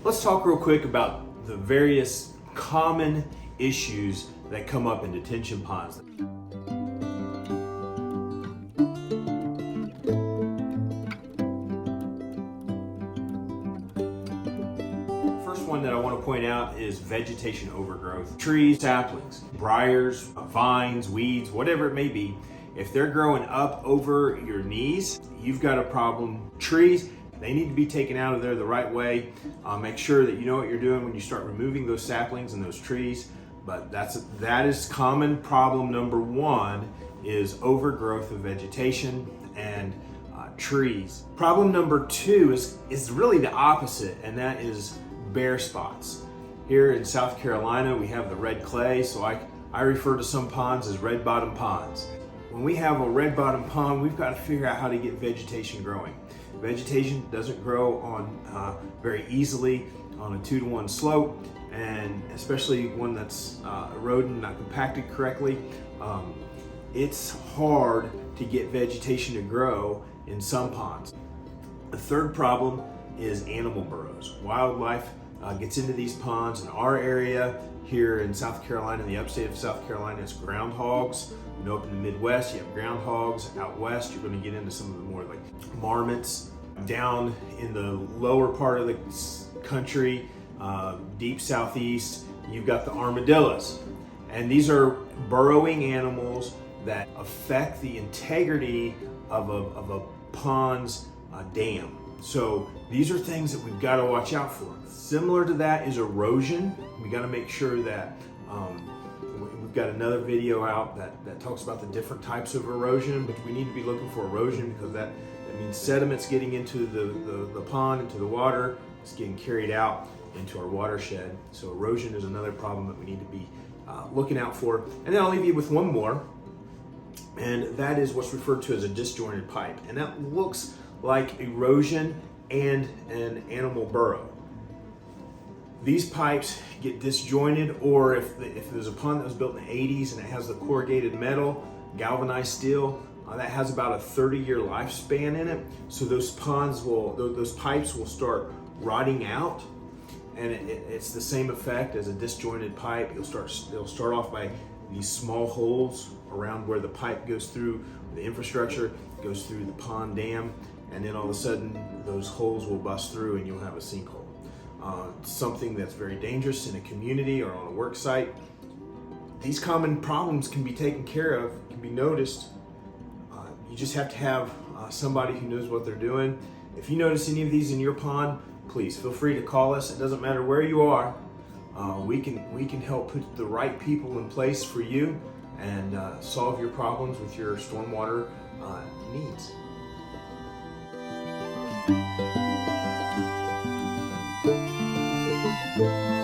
Let's talk real quick about the various common issues that come up in detention ponds. First one that I want to point out is vegetation overgrowth. Trees, saplings, briars, vines, weeds, whatever it may be. If they're growing up over your knees, you've got a problem. Trees, they need to be taken out of there the right way. Make sure that you know what you're doing when you start removing those saplings and those trees. But that is common problem number one, is overgrowth of vegetation and trees. Problem number two is really the opposite, and that is bare spots. Here in South Carolina, we have the red clay, so I refer to some ponds as red bottom ponds. When we have a red bottom pond, we've got to figure out how to get vegetation growing. Vegetation doesn't grow on very easily on a 2-to-1 slope, and especially one that's eroding, not compacted correctly. It's hard to get vegetation to grow in some ponds. The third problem is animal burrows. Wildlife gets into these ponds. In our area here in South Carolina, in the upstate of South Carolina, it's groundhogs. You know, up in the Midwest, you have groundhogs. Out west, you're going to get into some of the more like marmots. Down in the lower part of the country, deep southeast, you've got the armadillos. And these are burrowing animals that affect the integrity of a pond's dam. So these are things that we've got to watch out for. Similar to that is erosion. We got to make sure that we've got another video out that talks about the different types of erosion, but we need to be looking for erosion because that means sediments getting into the pond, into the water. It's getting carried out into our watershed. So erosion is another problem that we need to be looking out for. And then I'll leave you with one more, and that is what's referred to as a disjointed pipe. And that looks like erosion and an animal burrow. These pipes get disjointed, or if there's a pond that was built in the 80s and it has the corrugated metal, galvanized steel, that has about a 30-year lifespan in it. So those pipes will start rotting out, and it's the same effect as a disjointed pipe. They'll start off by these small holes around where the pipe goes through, the infrastructure goes through the pond dam, and then all of a sudden those holes will bust through and you'll have a sinkhole. Something that's very dangerous in a community or on a work site. These common problems can be taken care of, can be noticed. You just have to have somebody who knows what they're doing. If you notice any of these in your pond, please feel free to call us. It doesn't matter where you are. We can help put the right people in place for you and solve your problems with your stormwater needs. Thank you.